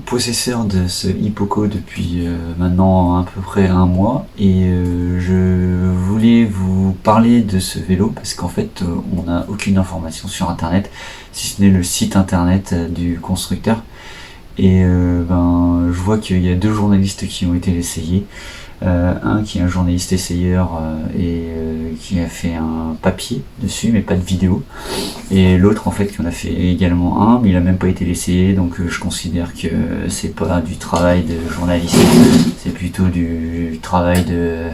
possesseur de ce Hippoco depuis maintenant à peu près un mois et je voulais vous parler de ce vélo parce qu'en fait on n'a aucune information sur internet si ce n'est le site internet du constructeur et je vois qu'il y a deux journalistes qui ont été essayés. Un qui est un journaliste essayeur qui a fait un papier dessus mais pas de vidéo, et l'autre en fait qui en a fait également un mais il a même pas été essayé, donc je considère que c'est pas du travail de journaliste, c'est plutôt du travail de...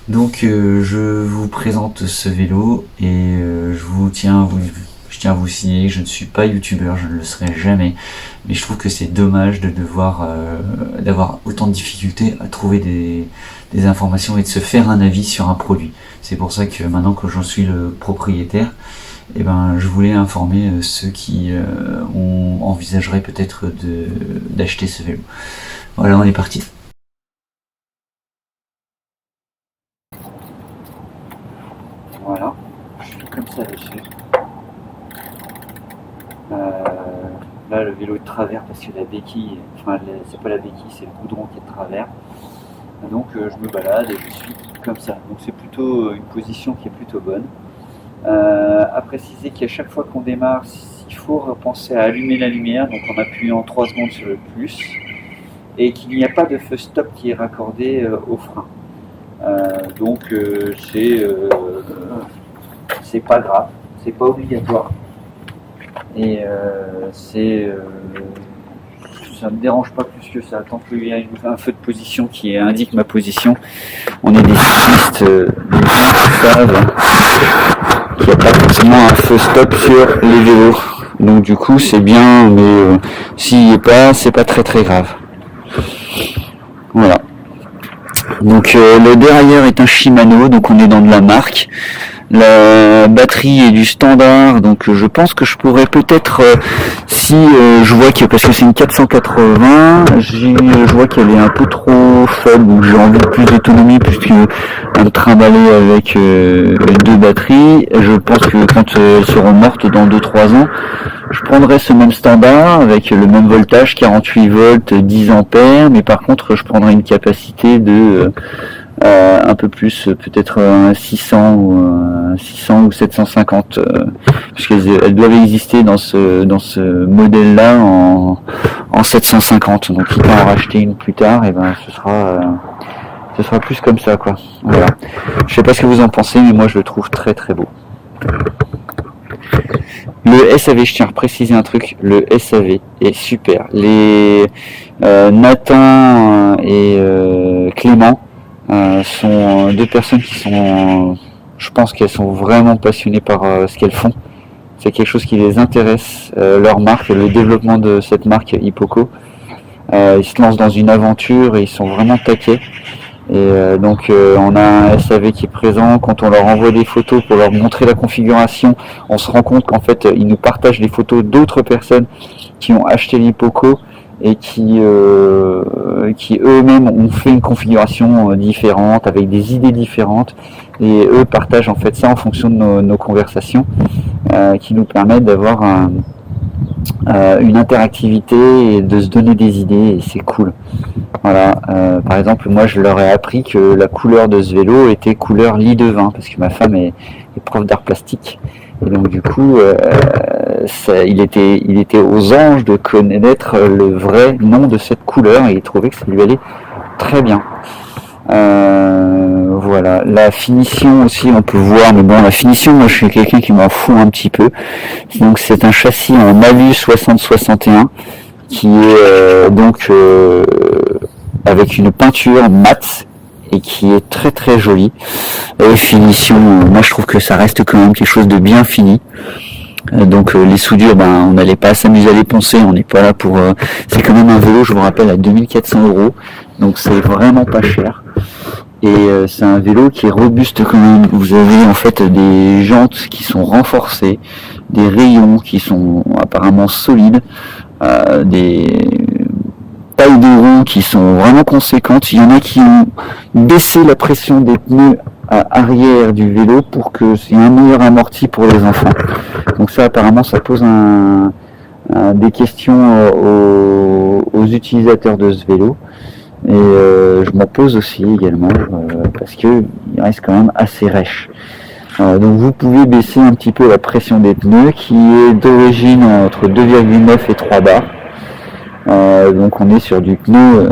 Donc je vous présente ce vélo et je tiens à vous signaler que je ne suis pas youtubeur, je ne le serai jamais, mais je trouve que c'est dommage de devoir d'avoir autant de difficultés à trouver des informations et de se faire un avis sur un produit. C'est pour ça que maintenant que j'en suis le propriétaire, je voulais informer ceux qui envisageraient peut-être d'acheter ce vélo. Voilà, on est parti. Voilà, je suis comme ça dessus. Là le vélo est de travers parce que la béquille, c'est pas la béquille, c'est le goudron qui est de travers. Donc je me balade et je suis comme ça. Donc c'est plutôt une position qui est plutôt bonne. À préciser qu'à chaque fois qu'on démarre, il faut repenser à allumer la lumière, donc en appuyant 3 secondes sur le plus, et qu'il n'y a pas de feu stop qui est raccordé au frein. C'est pas grave, c'est pas obligatoire. Et ça me dérange pas plus que ça, tant qu'il y a un feu de position qui indique ma position. On est des cyclistes, des gens qui savent qu'il n'y a pas forcément un feu stop sur les vélos, donc du coup c'est bien, mais s'il n'y est pas, c'est pas très très grave. Voilà. Donc le dérailleur est un Shimano, donc on est dans de la marque. La batterie est du standard, donc je pense que je pourrais peut-être, si je vois que, parce que c'est une 480, je vois qu'elle est un peu trop faible, ou j'ai envie de plus d'autonomie puisque un trimballer avec 2 batteries, je pense que quand elles seront mortes dans 2-3 ans, je prendrai ce même standard avec le même voltage, 48 volts, 10 ampères, mais par contre je prendrai une capacité de un peu plus, peut-être un 600 ou 750, puisqu'elles doivent exister dans ce modèle-là en 750. Donc quitte à en racheter une plus tard, et ce sera plus comme ça, quoi. Voilà. Je sais pas ce que vous en pensez, mais moi je le trouve très très beau. Le SAV, je tiens à préciser un truc, le SAV est super. Les Nathan et Clément sont 2 personnes qui sont, je pense qu'elles sont vraiment passionnées par ce qu'elles font. C'est quelque chose qui les intéresse, leur marque, le développement de cette marque Hippoco. Ils se lancent dans une aventure et ils sont vraiment taquets. Et donc on a un SAV qui est présent. Quand on leur envoie des photos pour leur montrer la configuration, on se rend compte qu'en fait ils nous partagent les photos d'autres personnes qui ont acheté l'Hippoco et qui eux-mêmes ont fait une configuration différente, avec des idées différentes, et eux partagent en fait ça en fonction de nos conversations, qui nous permettent d'avoir une interactivité et de se donner des idées, et c'est cool. Voilà, par exemple, moi je leur ai appris que la couleur de ce vélo était couleur lit de vin, parce que ma femme est prof d'art plastique, et donc du coup il était aux anges de connaître le vrai nom de cette couleur, et il trouvait que ça lui allait très bien. Voilà, la finition aussi on peut voir, mais bon, la finition, moi je suis quelqu'un qui m'en fout un petit peu. Donc c'est un châssis en alu 60-61 qui est avec une peinture mate et qui est très très jolie. Finition, moi je trouve que ça reste quand même quelque chose de bien fini. Donc les soudures, on n'allait pas s'amuser à les poncer, on n'est pas là pour... c'est quand même un vélo, je vous rappelle, à 2400 €, donc c'est vraiment pas cher. Et c'est un vélo qui est robuste quand même. Vous avez en fait des jantes qui sont renforcées, des rayons qui sont apparemment solides, des tailles de roues qui sont vraiment conséquentes. Il y en a qui ont baissé la pression des pneus arrière du vélo pour que c'est un meilleur amorti pour les enfants. Donc ça apparemment ça pose un des questions aux utilisateurs de ce vélo. Et je m'en pose aussi également parce qu'il reste quand même assez rêche. Donc vous pouvez baisser un petit peu la pression des pneus qui est d'origine entre 2,9 et 3 bars. Donc on est sur du pneu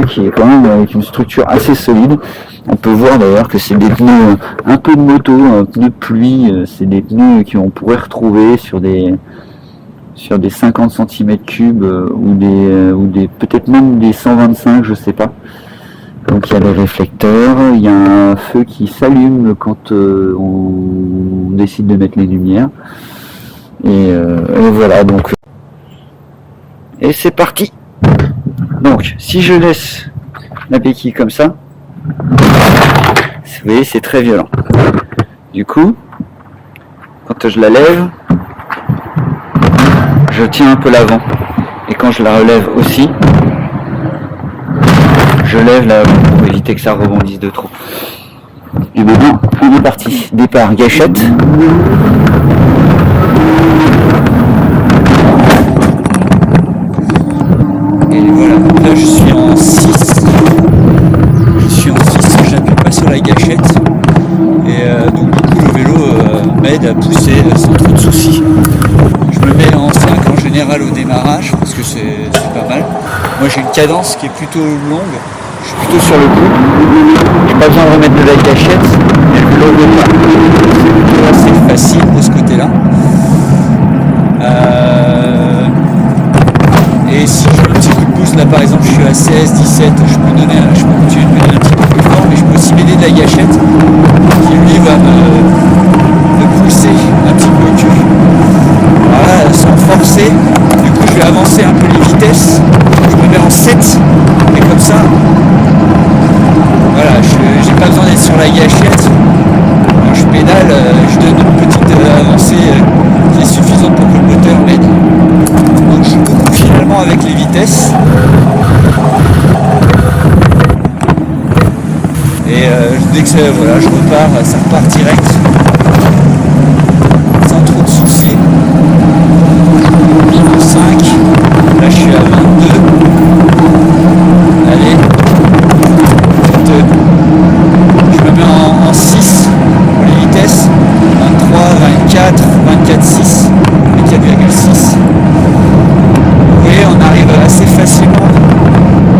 qui est quand même avec une structure assez solide. On peut voir d'ailleurs que c'est des pneus un peu de moto, un pneu de pluie, c'est des pneus qu'on pourrait retrouver sur des 50 cm3 ou des peut-être même des 125, je sais pas. Donc il y a les réflecteurs, il y a un feu qui s'allume quand on décide de mettre les lumières. Et voilà, donc et c'est parti. Donc si je laisse la béquille comme ça, vous voyez, c'est très violent. Du coup, quand je la lève, je tiens un peu l'avant. Et quand je la relève aussi, je lève l'avant pour éviter que ça rebondisse de trop. Et maintenant, on est parti. Départ gâchette. Et voilà, là je suis en 6. J'appuie pas sur la gâchette. Et donc du coup le vélo m'aide à pousser sans trop de soucis. Je me mets en 5 en général au démarrage parce que c'est pas mal. Moi j'ai une cadence qui est plutôt longue. Je suis plutôt sur le coup. J'ai pas besoin de remettre de la gâchette, mais le vélo ne pas. C'est plutôt assez facile de ce côté-là. Et si je mets un petit coup de pouce, là par exemple je suis à 16, 17, je peux continuer de me donner un petit peu plus fort, mais je peux aussi m'aider de la gâchette qui lui va me pousser un petit peu au cul. Voilà, sans forcer, du coup je vais avancer un peu les vitesses, je me mets en 7, et comme ça, voilà, j'ai pas besoin d'être sur la gâchette. Quand je pédale, je donne une petite avancée qui est suffisante pour que le moteur m'aide. Donc je joue beaucoup finalement avec les vitesses. Et dès que voilà, je repars, ça repart direct. Sans trop de soucis. Niveau 5. Là je suis à 22. Allez. Je me mets en 6 pour les vitesses. 23, 24, 24,6 et 4,6. Vous voyez, on arrive assez facilement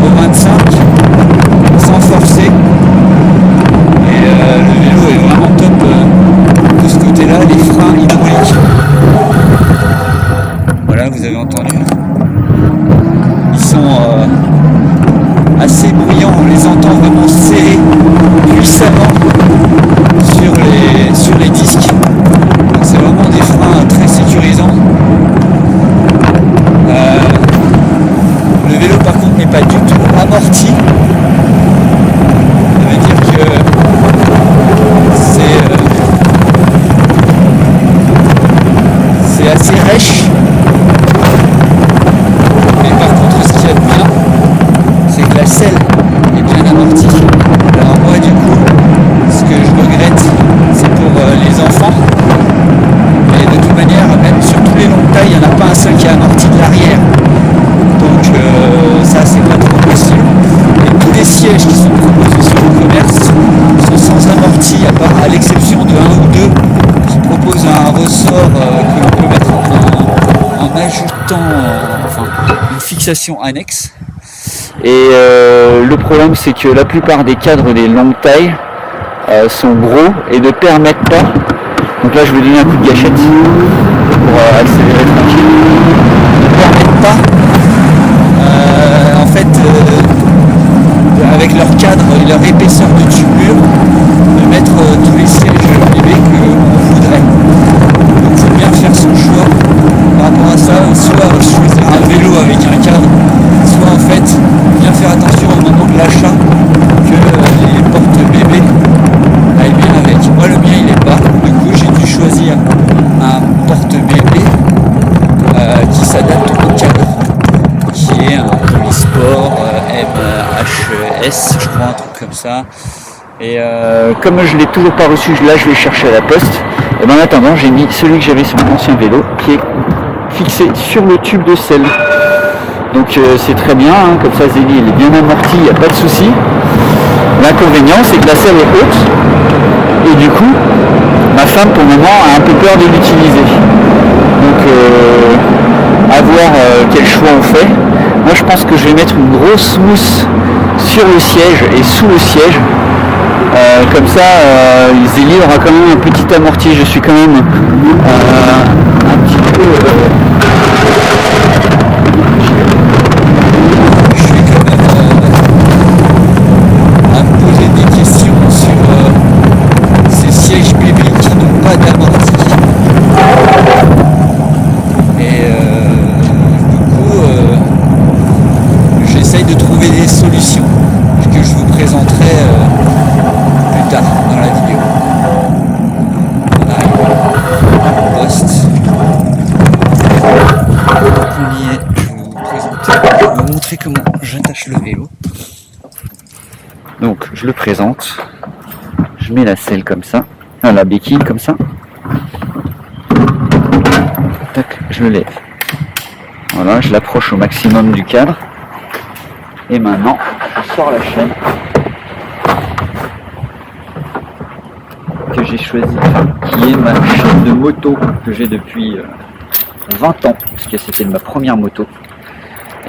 au 25 sans forcer. Et le vélo est vraiment top de ce côté-là. Les freins hydrauliques. Voilà, vous avez entendu. Ils sont assez bruyants, on les entend vraiment serrer puissamment sur les disques. Donc c'est vraiment des freins très sécurisants. Le vélo par contre n'est pas du tout amorti. Ça veut dire que c'est assez rêche. Mais par contre ce qu'il y a de bien, c'est que la selle est bien amortie. Alors moi du coup, ce que je regrette, c'est pour les enfants. Mais de toute manière, même sur tous les longues tailles, il n'y en a pas un seul qui est amorti de l'arrière. Donc ça c'est pas trop possible. Et tous les sièges qui sont proposés sur le commerce sont sans amorti, à l'exception de un ou deux qui proposent un ressort que l'on peut mettre en ajoutant une fixation annexe. Et le problème c'est que la plupart des cadres des longues tailles sont gros et ne permettent pas. Donc là je vais donner un coup de gâchette pour accélérer tranquille. Ne permettent pas en fait avec leur cadre et leur épaisseur de tubure de mettre tous les sièges privés qu'on voudrait. Donc il faut bien faire son choix par rapport à ça, soit choisir un vélo avec un cadre, soit en fait bien faire attention au moment de l'achat que les portes bébés aillent bien avec. Moi le mien il est bas, du coup j'ai dû choisir un porte-bébé qui s'adapte au cadre, qui est un Polisport MHS, je crois, un truc comme ça. Et comme je l'ai toujours pas reçu, là je vais chercher à la poste. Et ben en attendant, j'ai mis celui que j'avais sur mon ancien vélo, qui est fixé sur le tube de selle. Donc c'est très bien, hein, comme ça Zélie elle est bien amortie, il n'y a pas de souci. L'inconvénient c'est que la selle est haute et du coup ma femme pour le moment a un peu peur de l'utiliser. Donc à voir quel choix on fait. Moi je pense que je vais mettre une grosse mousse sur le siège et sous le siège. Comme ça Zélie aura quand même un petit amorti. Je suis quand même un petit peu à me poser des questions sur ces sièges bébés qui n'ont pas d'amorti. Et du coup, j'essaye de trouver des solutions que je vous présenterai plus tard dans la vidéo. On arrive au poste. On y est. Je vais vous montrer comment j'attache le vélo. Donc je le présente, je mets la selle comme ça, la béquille comme ça, tac, je le lève, voilà, je l'approche au maximum du cadre, et maintenant je sors la chaîne que j'ai choisie, qui est ma chaîne de moto que j'ai depuis 20 ans, parce que c'était ma première moto,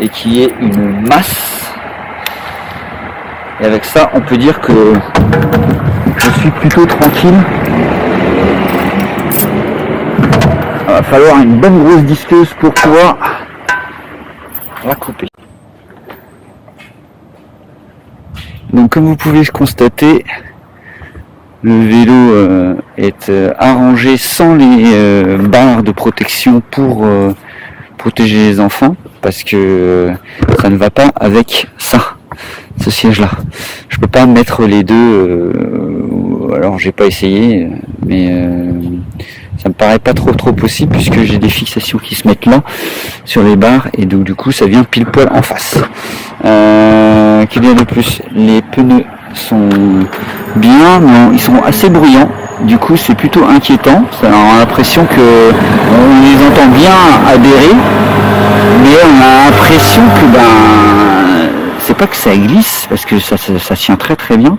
et qui est une masse. Et avec ça, on peut dire que je suis plutôt tranquille. Il va falloir une bonne grosse disqueuse pour pouvoir la couper. Donc comme vous pouvez le constater, le vélo est arrangé sans les barres de protection pour protéger les enfants, parce que ça ne va pas avec ça. Ce siège là, je peux pas mettre les deux, alors j'ai pas essayé, mais ça me paraît pas trop possible, puisque j'ai des fixations qui se mettent là sur les barres, et donc du coup ça vient pile poil en face. Qu'il y a de plus, les pneus sont bien, mais ils sont assez bruyants, du coup c'est plutôt inquiétant. Ça a l'impression que on les entend bien adhérer, mais on a l'impression que c'est pas que ça glisse, parce que ça tient très bien,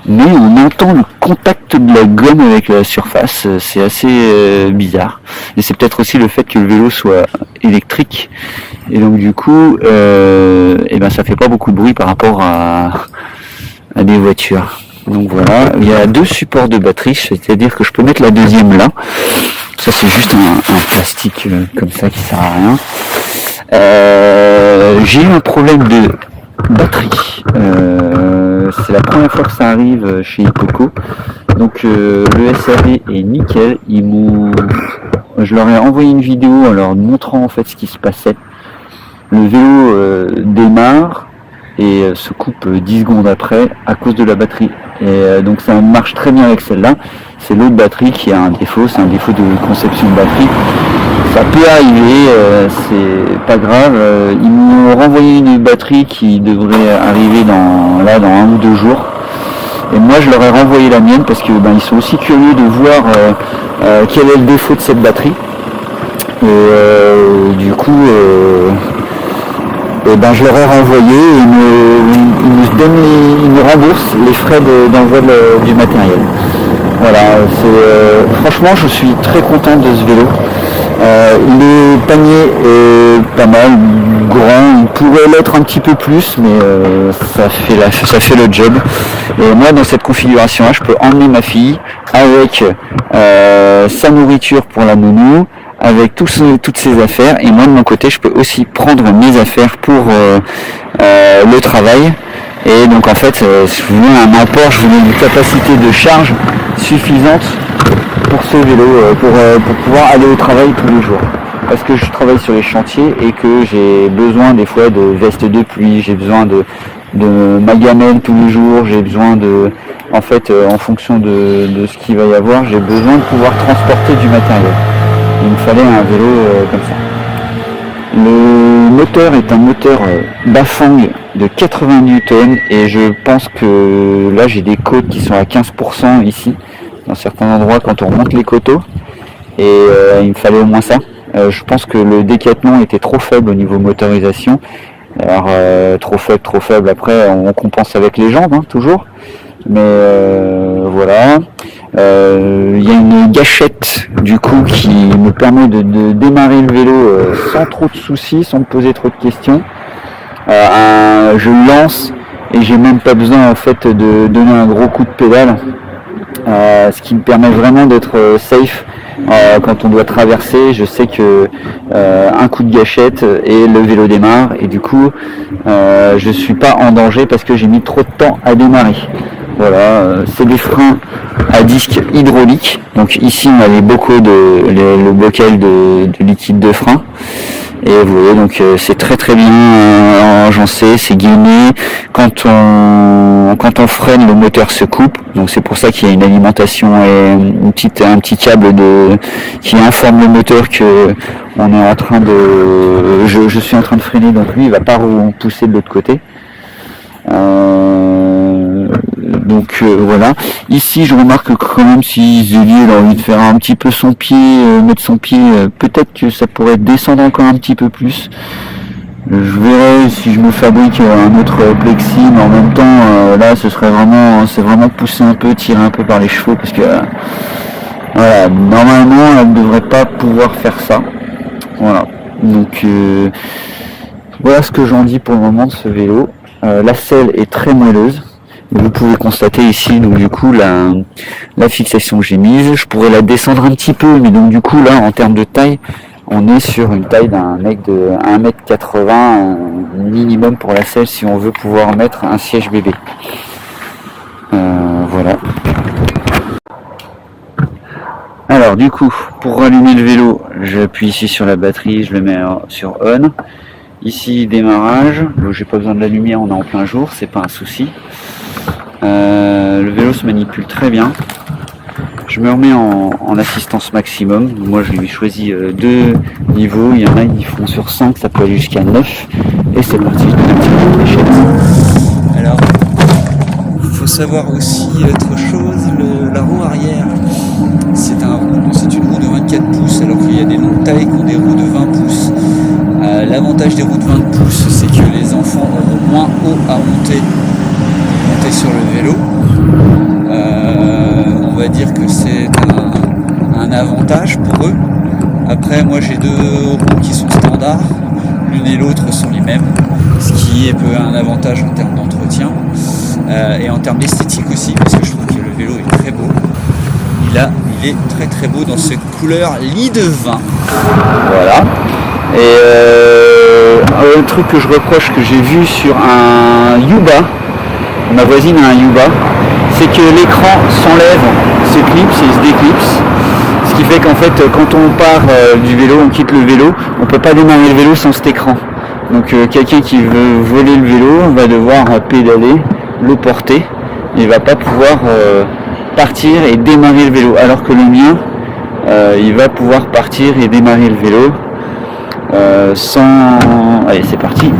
mais on entend le contact de la gomme avec la surface, c'est assez bizarre. Et c'est peut-être aussi le fait que le vélo soit électrique, et donc du coup ça fait pas beaucoup de bruit par rapport à des voitures. Donc voilà, il y a deux supports de batterie, c'est-à-dire que je peux mettre la deuxième là. Ça c'est juste un plastique comme ça qui sert à rien. J'ai eu un problème de batterie. C'est la première fois que ça arrive chez Hippoco. Donc le SAV est nickel. Je leur ai envoyé une vidéo en leur montrant en fait ce qui se passait. Le vélo démarre et se coupe 10 secondes après à cause de la batterie. Et donc ça marche très bien avec celle-là. C'est l'autre batterie qui a un défaut, c'est un défaut de conception de batterie. Ça peut arriver, c'est pas grave. Ils m'ont renvoyé une batterie qui devrait arriver dans 1 ou 2 jours. Et moi je leur ai renvoyé la mienne parce que ils sont aussi curieux de voir quel est le défaut de cette batterie. Et du coup je leur ai renvoyé et ils me remboursent les frais d'envoi du matériel. Voilà, franchement je suis très content de ce vélo. Le panier est pas mal grand, il pourrait l'être un petit peu plus, mais ça fait le job. Et moi dans cette configuration là, je peux emmener ma fille avec sa nourriture pour la nounou, avec toutes ses affaires, et moi de mon côté je peux aussi prendre mes affaires pour le travail. Et donc en fait je voulais un emport, je voulais une capacité de charge suffisante pour ce vélo, pour pouvoir aller au travail tous les jours, parce que je travaille sur les chantiers et que j'ai besoin des fois de veste de pluie, j'ai besoin de ma gamelle tous les jours, j'ai besoin en fonction de ce qu'il va y avoir, j'ai besoin de pouvoir transporter du matériel. Il me fallait un vélo comme ça. Le moteur est un moteur Bafang de 80 Newton, et je pense que là j'ai des côtes qui sont à 15% ici, dans certains endroits quand on remonte les coteaux, et il me fallait au moins ça. Je pense que le Décathlon était trop faible au niveau motorisation. Alors trop faible, après on compense avec les jambes hein, toujours. Mais voilà. Il y a une gâchette du coup qui me permet de démarrer le vélo sans trop de soucis, sans me poser trop de questions. Je lance et j'ai même pas besoin en fait de donner un gros coup de pédale. Ce qui me permet vraiment d'être safe quand on doit traverser. Je sais que un coup de gâchette et le vélo démarre et du coup je suis pas en danger parce que j'ai mis trop de temps à démarrer. Voilà, c'est des freins à disque hydraulique. Donc ici on a les bocaux le bocal de liquide de frein. Et vous voyez, donc c'est très bien agencé, c'est gainé. Quand on freine, le moteur se coupe. Donc c'est pour ça qu'il y a une alimentation et un petit câble qui informe le moteur que on est en train de, je suis en train de freiner. Donc lui, il va pas pousser de l'autre côté. Voilà. Ici, je remarque que quand même si Zélie a envie de faire un petit peu son pied, mettre son pied, peut-être que ça pourrait descendre encore un petit peu plus. Je verrai si je me fabrique un autre plexi, mais en même temps, là, c'est vraiment pousser un peu, tirer un peu par les chevaux, parce que voilà, normalement, elle ne devrait pas pouvoir faire ça. Voilà. Donc voilà ce que j'en dis pour le moment de ce vélo. La selle est très moelleuse. Vous pouvez constater ici, donc du coup, la fixation que j'ai mise, je pourrais la descendre un petit peu, mais donc du coup, là, en termes de taille, on est sur une taille d'un mec de 1m80 minimum pour la selle si on veut pouvoir mettre un siège bébé. Voilà. Alors du coup, pour rallumer le vélo, j'appuie ici sur la batterie, je le mets sur on. Ici, démarrage, donc j'ai pas besoin de la lumière, on est en plein jour, c'est pas un souci. Le vélo se manipule très bien. Je me remets en assistance maximum. Moi je lui ai choisi 2 niveaux, il y en a qui font sur 5, ça peut aller jusqu'à 9. Et c'est parti, je donne un petit peu de fléchette. Alors, il faut savoir aussi autre chose, la roue arrière, c'est une roue de 24 pouces alors qu'il y a des longues tailles qui ont des roues de 20 pouces. L'avantage des roues de 20 pouces, c'est que les enfants auront moins haut à monter sur le vélo. On va dire que c'est un avantage pour eux. Après, moi j'ai 2 roues qui sont standards, l'une et l'autre sont les mêmes, ce qui est un avantage en termes d'entretien et en termes d'esthétique aussi, parce que je trouve que le vélo est très beau. Il est très beau dans cette couleur lit de vin. Voilà. Et un truc que je reproche, que j'ai vu sur un Yuba, ma voisine a un Yuba, c'est que l'écran s'enlève, se clipse et se déclipse. Ce qui fait qu'en fait, quand on part du vélo, on quitte le vélo, on peut pas démarrer le vélo sans cet écran. Donc quelqu'un qui veut voler le vélo va devoir pédaler, le porter, il va pas pouvoir partir et démarrer le vélo. Alors que le mien, il va pouvoir partir et démarrer le vélo sans... Allez, c'est parti.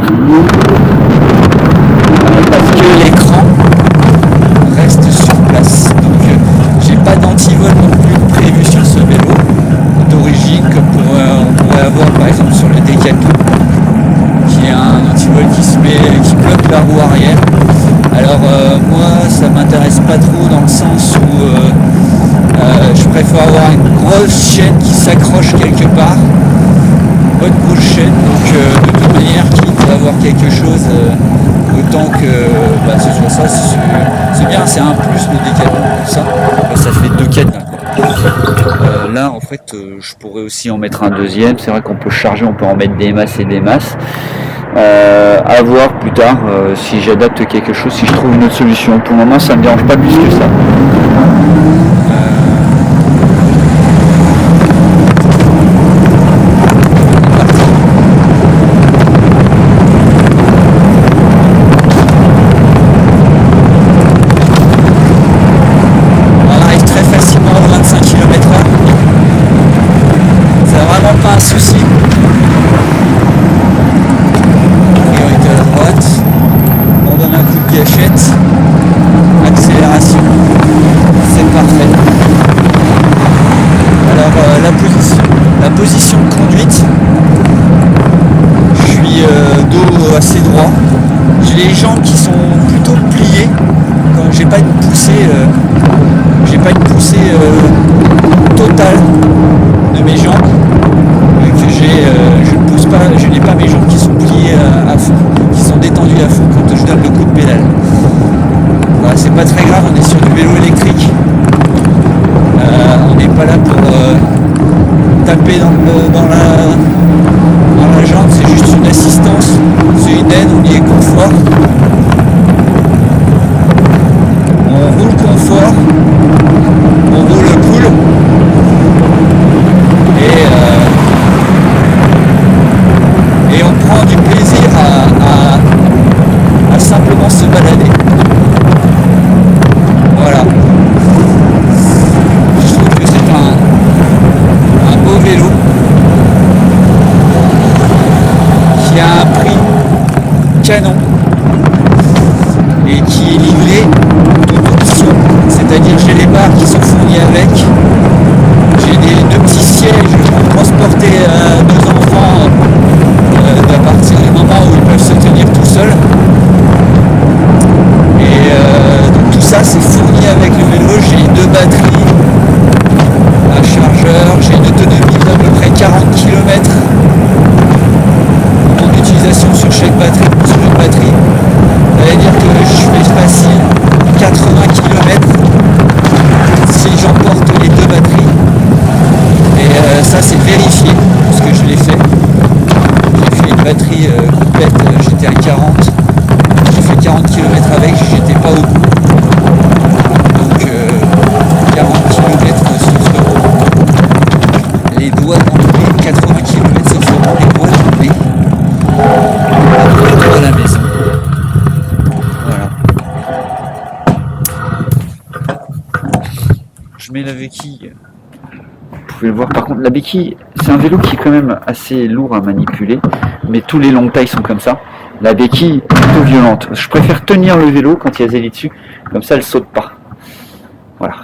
Parce que l'écran reste sur place. Donc j'ai pas d'antivol non plus prévu sur ce vélo d'origine comme on pourrait avoir par exemple sur le Décathlon, qui est un antivol qui bloque la roue arrière. Alors moi ça m'intéresse pas trop dans le sens où je préfère avoir une grosse chaîne qui s'accroche quelque part, une bonne grosse chaîne, donc de toute manière quitte à avoir quelque chose, autant que ce soit ça, c'est bien, c'est un plus le Décathlon pour ça, ça fait 2 cadenas. Là en fait je pourrais aussi en mettre un deuxième, c'est vrai qu'on peut charger, on peut en mettre des masses et des masses. À voir plus tard si j'adapte quelque chose, si je trouve une autre solution. Pour le moment ça me dérange pas plus que ça. On arrive très facilement à 25 km/h. C'est vraiment pas un souci. Priorité à droite, on donne un coup de gâchette, accélération, c'est parfait. assez droit. J'ai les jambes qui sont plutôt pliées. Quand j'ai pas une poussée, totale de mes jambes. Je ne pousse pas, je n'ai pas mes jambes qui sont pliées à fond, qui sont détendues à fond quand je donne le coup de pédale. Voilà, c'est pas très grave, on est sur du vélo électrique. On n'est pas là pour taper dans la jambe, c'est juste une assistance, c'est une aide, on y est confort. On roule confort, on roule cool. Et on prend du plaisir à simplement se balader. Voilà. Je trouve que c'est un beau vélo qui a un prix canon et qui est livré de options. C'est-à-dire j'ai les barres qui sont fournies avec. J'ai deux petits sièges pour transporter nos enfants à partir du moment où ils peuvent se tenir tout seuls. Et donc tout ça c'est fourni avec le vélo. J'ai deux batteries, un chargeur, j'ai une autonomie d'à peu près 40 km en utilisation sur chaque batterie, sur une batterie. Ça veut dire que je fais facile 80 km si j'emporte les deux batteries. Et ça c'est vérifié parce que je l'ai fait. J'ai fait une batterie complète, j'étais à 40. J'ai fait 40 km avec, j'étais pas au bout. Donc 40 km ça feront les doigts dans le nez, 80 km ça feront les doigts dans le nez. À la maison. Voilà. Je mets la béquille. Vous pouvez le voir, par contre la béquille, c'est un vélo qui est quand même assez lourd à manipuler, mais tous les longues tailles sont comme ça. La béquille est plutôt violente. Je préfère tenir le vélo quand il y a Zélie dessus, comme ça elle saute pas. Voilà.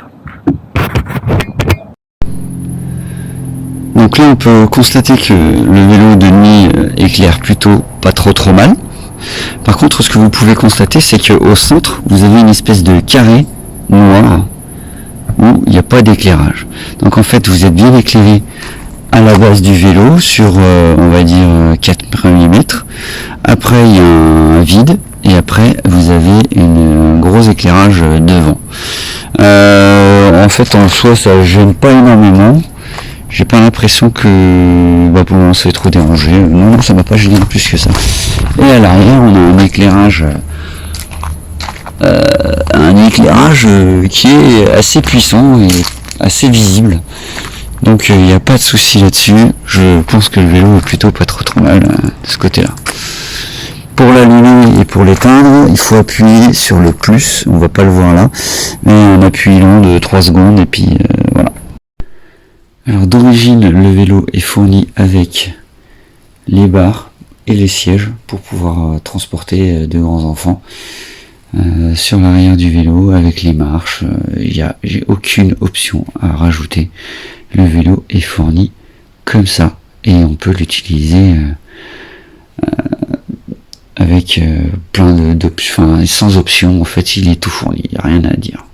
Donc là on peut constater que le vélo de nuit éclaire plutôt pas trop mal. Par contre ce que vous pouvez constater c'est qu'au centre vous avez une espèce de carré noir où il n'y a pas d'éclairage. Donc en fait vous êtes bien éclairé à la base du vélo sur on va dire 4 premiers mètres. Après il y a un vide et après vous avez un gros éclairage devant. En fait en soi ça gêne pas énormément. J'ai pas l'impression que pour moi ça est trop dérangé. Non, ça m'a pas gêné plus que ça. Et à l'arrière on a un éclairage qui est assez puissant et assez visible. Donc il n'y a pas de souci là-dessus. Je pense que le vélo est plutôt pas trop mal de ce côté-là. Pour l'allumer et pour l'éteindre, il faut appuyer sur le plus. On va pas le voir là, mais un appui long de 3 secondes et puis voilà. Alors d'origine, le vélo est fourni avec les barres et les sièges pour pouvoir transporter de grands enfants. Sur l'arrière du vélo avec les marches, j'ai aucune option à rajouter. Le vélo est fourni comme ça et on peut l'utiliser avec plein d'options, sans option. En fait il est tout fourni, il n'y a rien à dire.